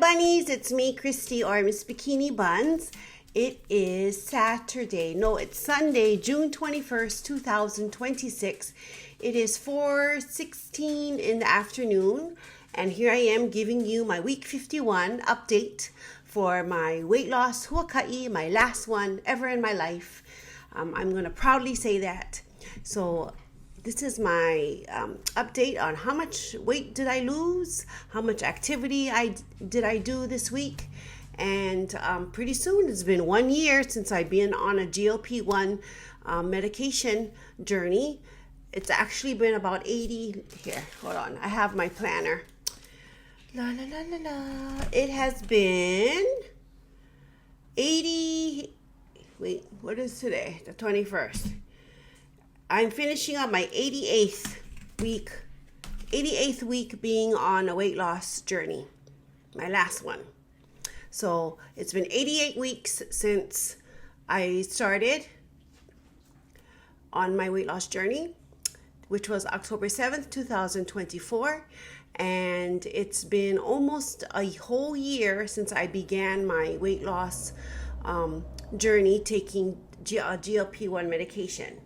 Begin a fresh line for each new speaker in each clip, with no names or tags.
bunnies, it's me, Christy, or Miss Bikini Buns. It is Saturday. No, it's Sunday, June 21st, 2026. It is 4:16 in the afternoon, and here I am giving you my week 51 update for my weight loss huaka'i, my last one ever in my life. I'm going to proudly say that. So this is my update on how much weight did I lose, how much activity did I do this week, and pretty soon it's been 1 year since I've been on a GLP-1 medication journey. It's actually been about 80, here, hold on, I have my planner. La la la la la. It has been 80, wait, what is today? The 21st. I'm finishing up my 88th week being on a weight loss journey, my last one. So it's been 88 weeks since I started on my weight loss journey, which was October 7th, 2024. And it's been almost a whole year since I began my weight loss journey taking GLP-1 medication.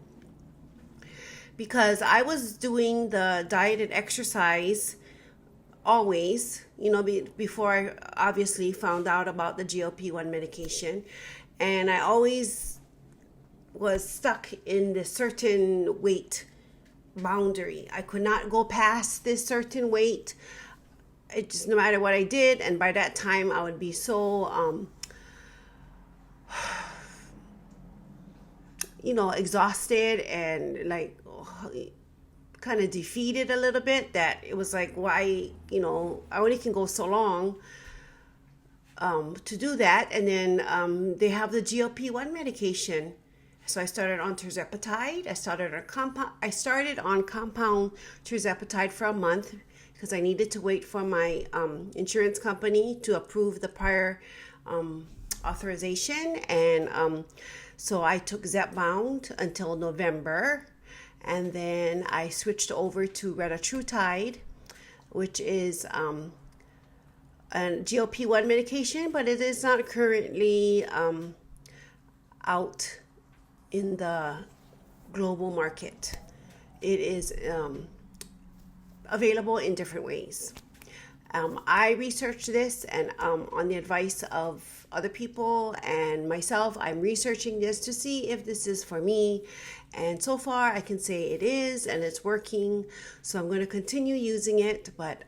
Because I was doing the diet and exercise always, before I obviously found out about the GLP-1 medication. And I always was stuck in this certain weight boundary. I could not go past this certain weight. It just, no matter what I did. And by that time, I would be so, exhausted and kind of defeated a little bit, that it was like, why, I only can go so long to do that. And then they have the GLP-1 medication. So I started on tirzepatide. I started on compound tirzepatide for a month because I needed to wait for my insurance company to approve the prior authorization. And so I took Zepbound until November. And then I switched over to retatrutide, which is a GLP-1 medication, but it is not currently out in the global market. It is available in different ways. I researched this, and on the advice of other people and myself, I'm researching this to see if this is for me. And so far, I can say it is, and it's working. So I'm going to continue using it. But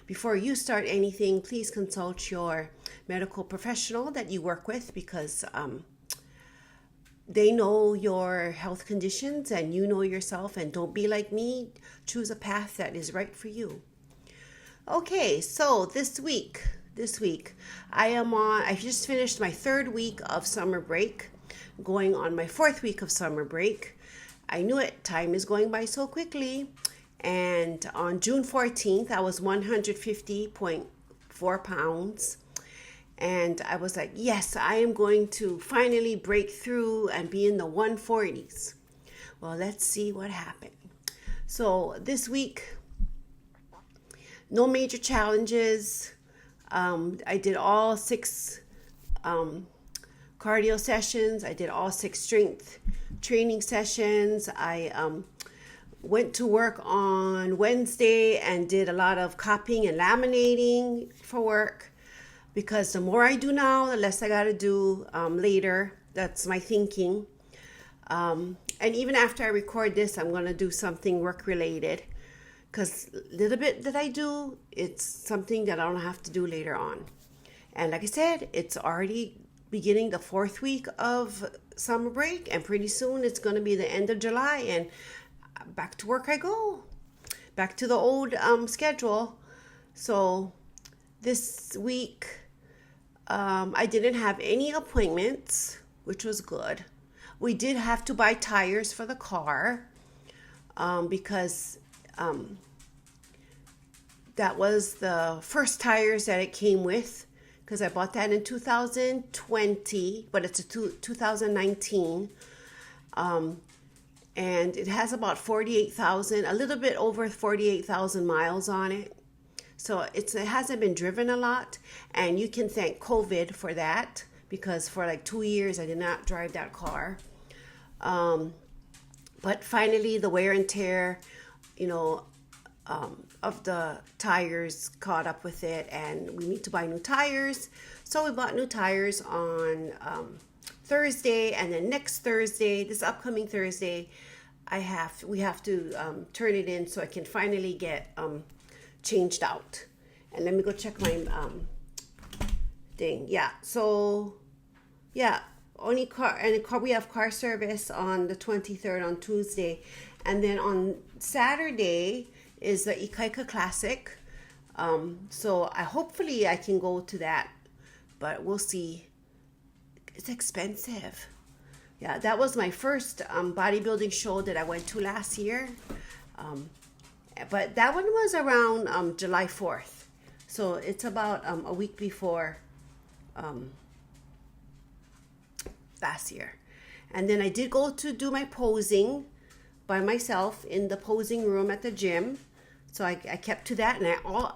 before you start anything, please consult your medical professional that you work with, because they know your health conditions and you know yourself. And don't be like me. Choose a path that is right for you. Okay, so this week, I just finished my 3rd week of summer break, going on my 4th week of summer break. I knew it, time is going by so quickly. And on June 14th, I was 150.4 pounds. And I was like, yes, I am going to finally break through and be in the 140s. Well, let's see what happened. So this week, no major challenges. I did all 6 cardio sessions. I did all 6 strength training sessions. I went to work on Wednesday and did a lot of copying and laminating for work, because the more I do now, the less I got to do later. That's my thinking. And even after I record this, I'm going to do something work related, because a little bit that I do, it's something that I don't have to do later on. And like I said, it's already beginning the 4th week of summer break, and pretty soon it's going to be the end of July, and back to work I go. Back to the old schedule. So this week, I didn't have any appointments, which was good. We did have to buy tires for the car because that was the first tires that it came with, because I bought that in 2020, but it's a 2019. And it has about 48,000, a little bit over 48,000 miles on it. So it hasn't been driven a lot, and you can thank COVID for that, because for like 2 years I did not drive that car. But finally, the wear and tear, you know, of the tires caught up with it, and we need to buy new tires. So we bought new tires on Thursday, and then next Thursday, this upcoming Thursday, we have to turn it in so I can finally get changed out. And let me go check my thing. Yeah, so yeah, we have car service on the 23rd on Tuesday, and then on Saturday is the Ikaika Classic. So hopefully I can go to that, but we'll see. It's expensive. Yeah, that was my first bodybuilding show that I went to last year. But that one was around July 4th. So it's about a week before last year. And then I did go to do my posing by myself in the posing room at the gym. So I kept to that, and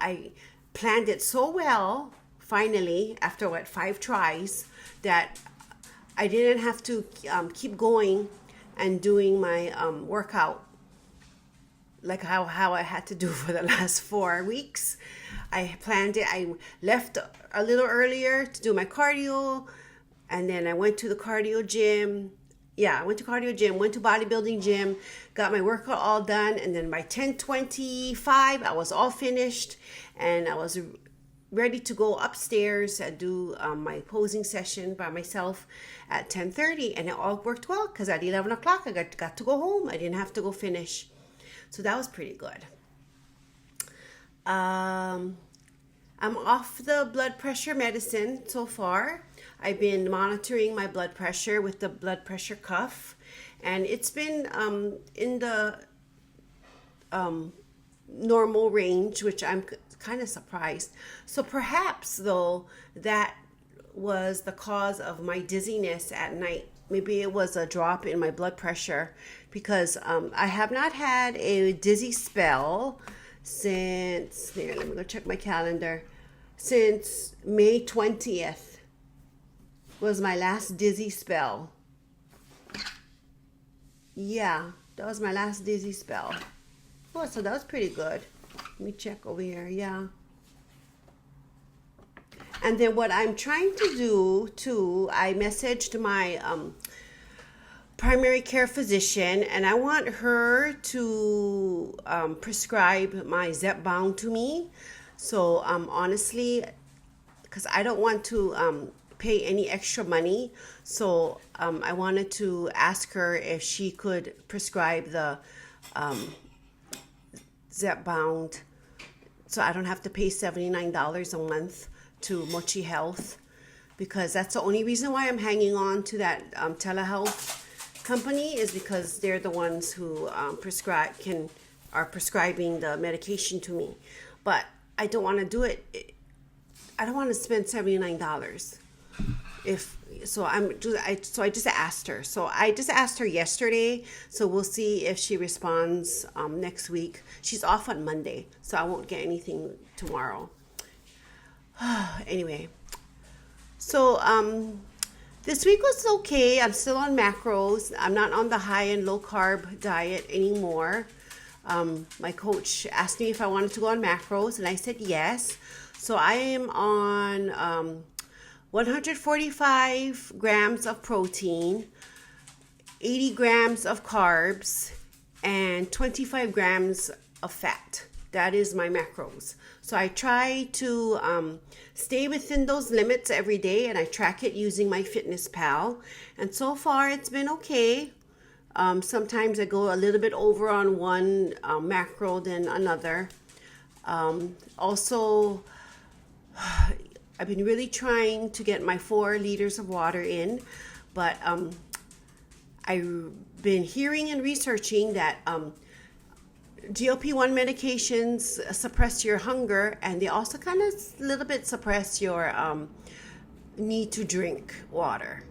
I planned it so well, finally, after 5 tries, that I didn't have to keep going and doing my workout like how I had to do for the last 4 weeks. I planned it. I left a little earlier to do my cardio, and then I went to the cardio gym. Yeah, I went to cardio gym, went to bodybuilding gym, got my workout all done, and then by 10:25, I was all finished, and I was ready to go upstairs and do my posing session by myself at 10:30, and it all worked well, because at 11 o'clock, I got to go home. I didn't have to go finish. So that was pretty good. I'm off the blood pressure medicine so far. I've been monitoring my blood pressure with the blood pressure cuff, and it's been in the normal range, which I'm kind of surprised. So perhaps, though, that was the cause of my dizziness at night. Maybe it was a drop in my blood pressure, because I have not had a dizzy spell since, let me go check my calendar, since May 20th was my last dizzy spell. Yeah, that was my last dizzy spell. Oh, so that was pretty good. Let me check over here. Yeah. And then what I'm trying to do too, I messaged my primary care physician, and I want her to prescribe my Zepbound to me. So honestly, because I don't want to pay any extra money, so I wanted to ask her if she could prescribe the Zepbound, so I don't have to pay $79 a month to Mochi Health, because that's the only reason why I'm hanging on to that telehealth company, is because they're the ones who are prescribing the medication to me. But I don't want to do it. I don't want to spend $79. I just asked her. So I just asked her yesterday. So we'll see if she responds next week. She's off on Monday, so I won't get anything tomorrow. Anyway, so this week was okay. I'm still on macros. I'm not on the high and low carb diet anymore. My coach asked me if I wanted to go on macros, and I said yes. So I am on 145 grams of protein, 80 grams of carbs, and 25 grams of fat. That is my macros. So I try to stay within those limits every day, and I track it using my MyFitnessPal. And so far, it's been okay. Sometimes I go a little bit over on one macro than another. Also, I've been really trying to get my 4 liters of water in, but I've been hearing and researching that GLP-1 medications suppress your hunger, and they also kind of a little bit suppress your need to drink water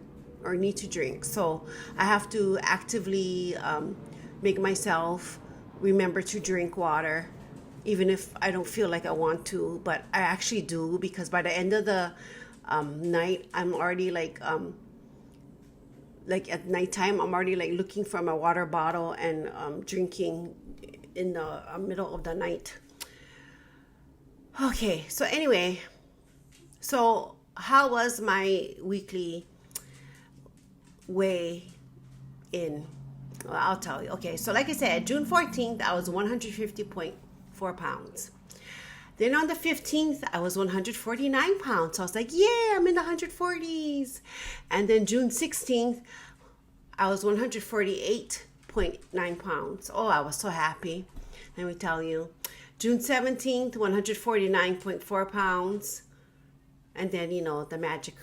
or need to drink. So I have to actively make myself remember to drink water even if I don't feel like I want to, but I actually do, because by the end of the night, I'm already like at nighttime, I'm already like looking for my water bottle and drinking in the middle of the night. Okay, so anyway, so how was my weekly weigh in? Well, I'll tell you. Okay, so like I said, June 14th, I was 150.4 pounds. Then on the 15th, I was 149 pounds. So I was like, yeah, I'm in the 140s. And then June 16th, I was 148.9 pounds. Oh, I was so happy. Let me tell you. June 17th, 149.4 pounds. And then, the magic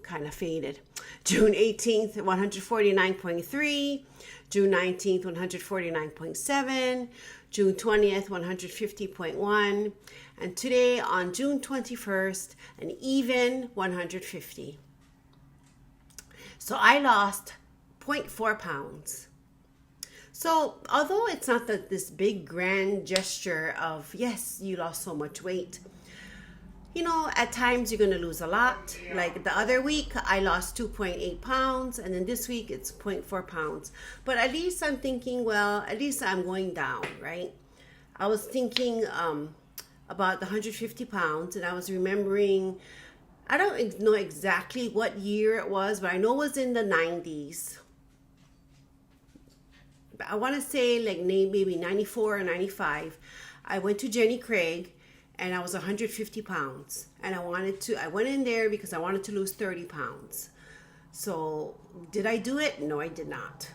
kind of faded. June 18th, 149.3. June 19th, 149.7. June 20th, 150.1. And today on June 21st, an even 150. So I lost 0.4 pounds. So although it's not this big grand gesture of, yes, you lost so much weight, at times you're going to lose a lot. Like the other week, I lost 2.8 pounds, and then this week it's 0.4 pounds. But at least I'm thinking, well, at least I'm going down, right? I was thinking about the 150 pounds, and I was remembering, I don't know exactly what year it was, but I know it was in the 90s. I want to say like maybe 94 or 95. I went to Jenny Craig, and I was 150 pounds. And I went in there because I wanted to lose 30 pounds. So did I do it? No, I did not.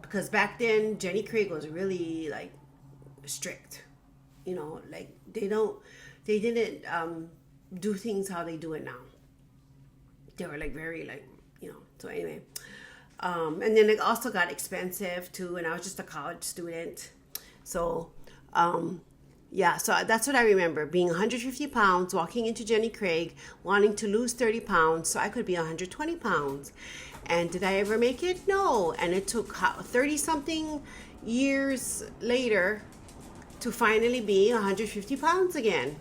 Because back then, Jenny Craig was really like strict. Like they didn't do things how they do it now. They were like very so anyway. And then it also got expensive too, and I was just a college student. So, yeah, so that's what I remember, being 150 pounds, walking into Jenny Craig, wanting to lose 30 pounds so I could be 120 pounds. And did I ever make it? No. And it took 30-something years later to finally be 150 pounds again.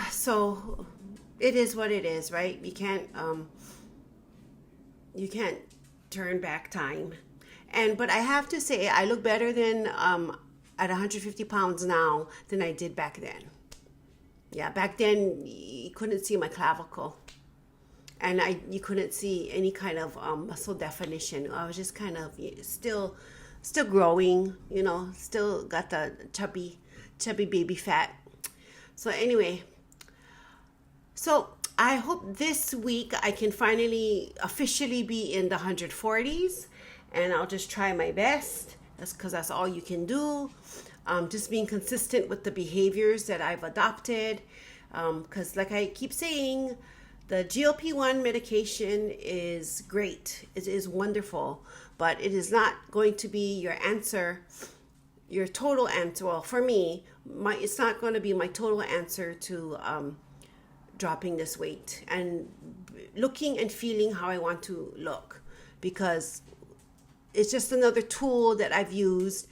So it is what it is, right? You can't turn back time. But I have to say, I look better than at 150 pounds now than I did back then. Yeah, back then you couldn't see my clavicle, and you couldn't see any kind of muscle definition. I was just kind of still growing, still got the chubby baby fat. So anyway, so I hope this week I can finally officially be in the 140s. And I'll just try my best. That's because that's all you can do. Just being consistent with the behaviors that I've adopted. Because like I keep saying, the GLP-1 medication is great. It is wonderful. But it is not going to be your answer, your total answer. Well, for me, it's not going to be my total answer to dropping this weight and looking and feeling how I want to look. Because it's just another tool that I've used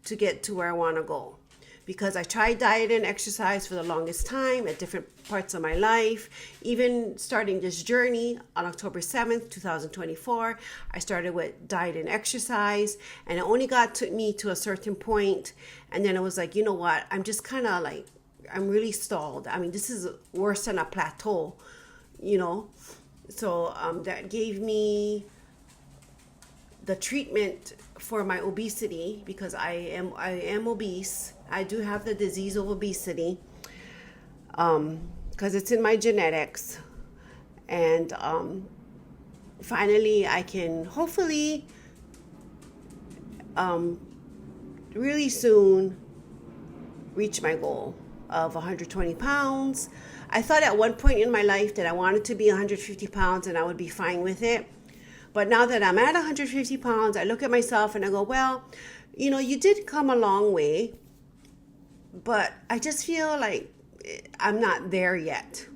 to get to where I want to go. Because I tried diet and exercise for the longest time at different parts of my life. Even starting this journey on October 7th, 2024, I started with diet and exercise. And it only got me to a certain point. And then I was like, you know what? I'm just kind of like, I'm really stalled. I mean, this is worse than a plateau, So that gave me the treatment for my obesity, because I am obese. I do have the disease of obesity, because it's in my genetics. And finally I can hopefully really soon reach my goal of 120 pounds. I thought at one point in my life that I wanted to be 150 pounds and I would be fine with it. But now that I'm at 150 pounds, I look at myself and I go, well, you did come a long way, but I just feel like I'm not there yet,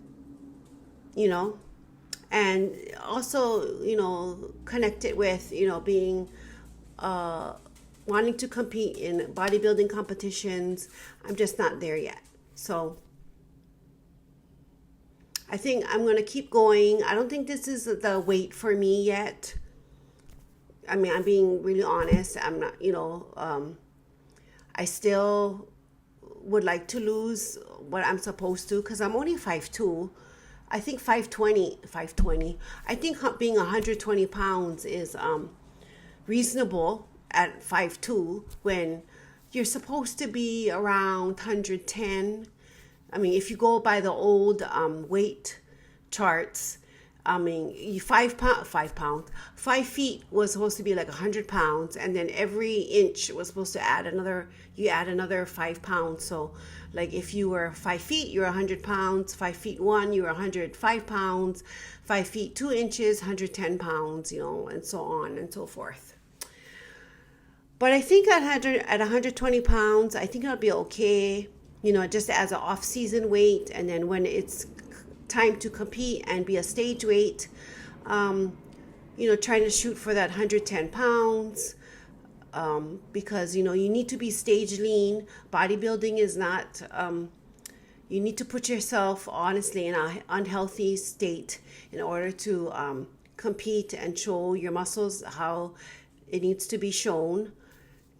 and also, connect it with, being 1 wanting to compete in bodybuilding competitions. I'm just not there yet. So I think I'm going to keep going. I don't think this is the weight for me yet. I mean, I'm being really honest. I'm not, I still would like to lose what I'm supposed to because I'm only 5'2". I think 520. I think being 120 pounds is reasonable at 5'2" when you're supposed to be around 110. I mean, if you go by the old weight charts, I mean, 5 feet was supposed to be like 100 pounds, and then every inch was supposed to add another 5 pounds. So, like if you were 5 feet, you're 100 pounds. 5 feet 1, you're 105 pounds. 5 feet 2 inches, 110 pounds. And so on and so forth. But I think at 120 pounds, I think I'll be okay. Just as an off-season weight, and then when it's time to compete and be a stage weight, trying to shoot for that 110 pounds, because, you need to be stage lean. Bodybuilding is not, you need to put yourself, honestly, in an unhealthy state in order to compete and show your muscles how it needs to be shown.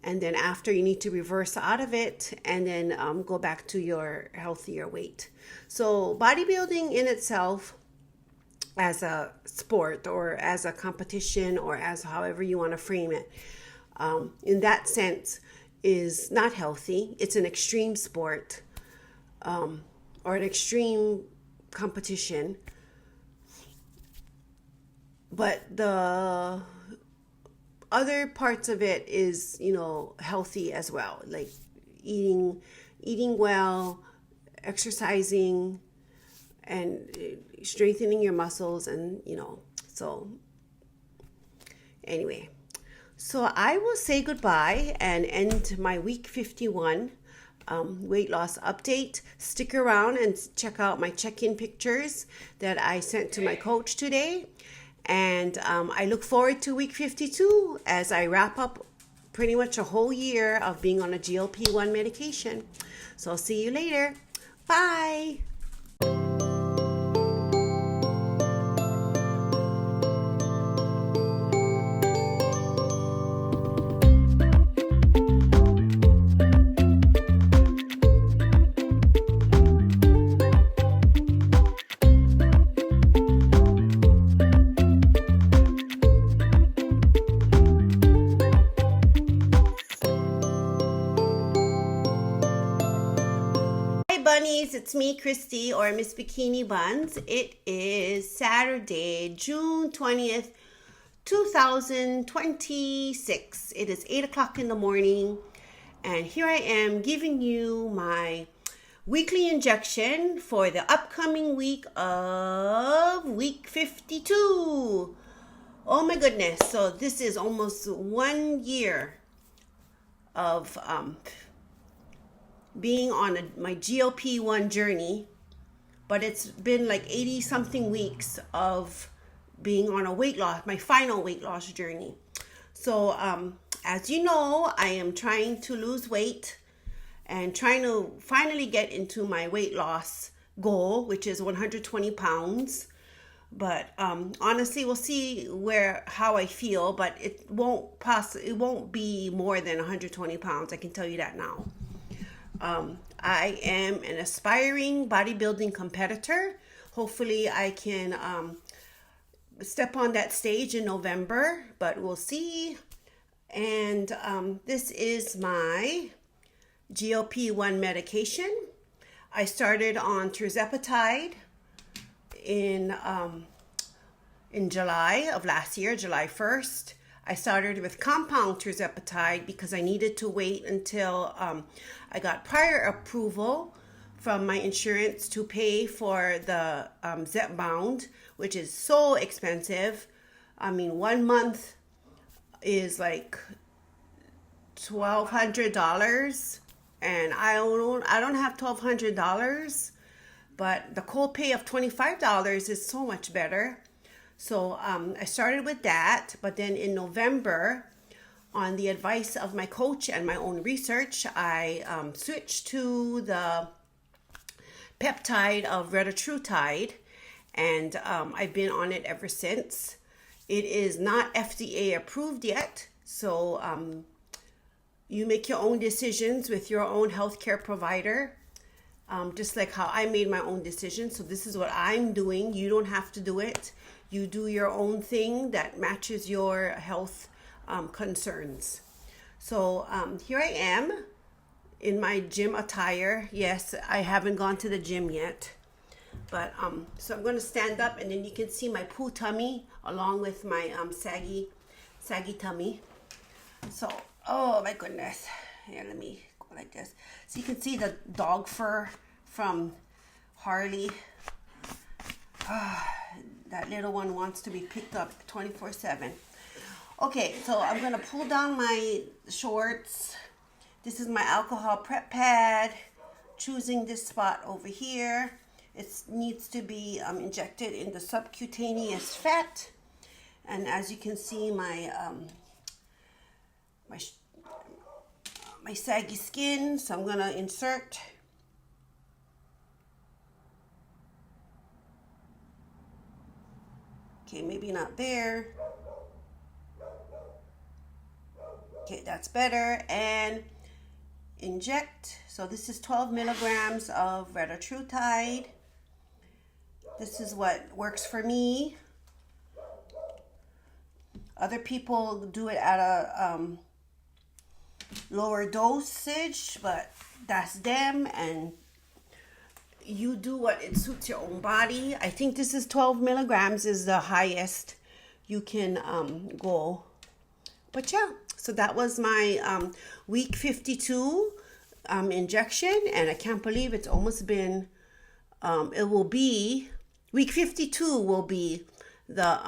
And then after, you need to reverse out of it and then go back to your healthier weight. So bodybuilding in itself, as a sport or as a competition or as however you want to frame it, in that sense, is not healthy. It's an extreme sport or an extreme competition. But the other parts of it is, healthy as well, like eating well, exercising, and strengthening your muscles, and so anyway. So I will say goodbye and end my week 51 weight loss update. Stick around and check out my check-in pictures that I sent to my coach today. And I look forward to week 52 as I wrap up pretty much a whole year of being on a GLP-1 medication. So I'll see you later. Bye. Bunnies, it's me, Christy, or Miss Bikini Buns. It is Saturday, June 20th, 2026. It is 8 o'clock in the morning, and here I am giving you my weekly injection for the upcoming week of week 52. Oh my goodness. So this is almost 1 year of being on my GLP-1 journey, but it's been like 80 something weeks of being on my final weight loss journey. So as you know, I am trying to lose weight and trying to finally get into my weight loss goal, which is 120 pounds. But honestly, we'll see how I feel, but it won't be more than 120 pounds. I can tell you that now. I am an aspiring bodybuilding competitor. Hopefully I can step on that stage in November, but we'll see. And this is my GLP-1 medication. I started on tirzepatide in July of last year, July 1st. I started with compound tirzepatide because I needed to wait until I got prior approval from my insurance to pay for the Zepbound, which is so expensive. I mean, 1 month is like $1,200, and I don't have $1,200, but the copay of $25 is so much better. So I started with that, but then in November, on the advice of my coach and my own research, I switched to the peptide of retatrutide, and I've been on it ever since. It is not FDA approved yet, so you make your own decisions with your own healthcare provider, just like how I made my own decision. So this is what I'm doing. You don't have to do it. You do your own thing that matches your health concerns. So here I am in my gym attire. Yes, I haven't gone to the gym yet, but so I'm going to stand up, and then you can see my poo tummy along with my saggy tummy. So, oh my goodness. Here, let me go like this. So you can see the dog fur from Harley. That little one wants to be picked up 24/7. Okay, so I'm going to pull down my shorts. This is my alcohol prep pad. Choosing this spot over here. It needs to be injected in the subcutaneous fat. And as you can see, my saggy skin. So I'm going to insert. Okay, maybe not there. Okay, that's better. And inject. So this is 12 milligrams of retatrutide. This is what works for me. Other people do it at a lower dosage, but that's them, and you do what it suits your own body. I think this is 12 milligrams is the highest you can go. But yeah, so that was my week 52 injection, and I can't believe it's almost been, it will be, week 52 will be the,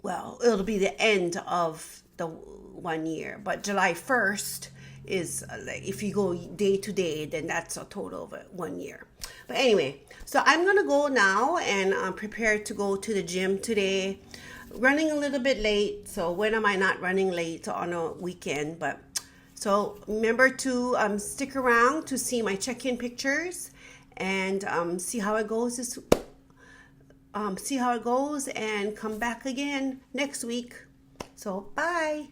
well, it'll be the end of the 1 year, but July 1st is like, if you go day to day, then that's a total of 1 year. But anyway, so I'm gonna go now and prepare to go to the gym today. Running a little bit late, so when am I not running late on a weekend? But so remember to stick around to see my check-in pictures and see how it goes and come back again next week. So bye.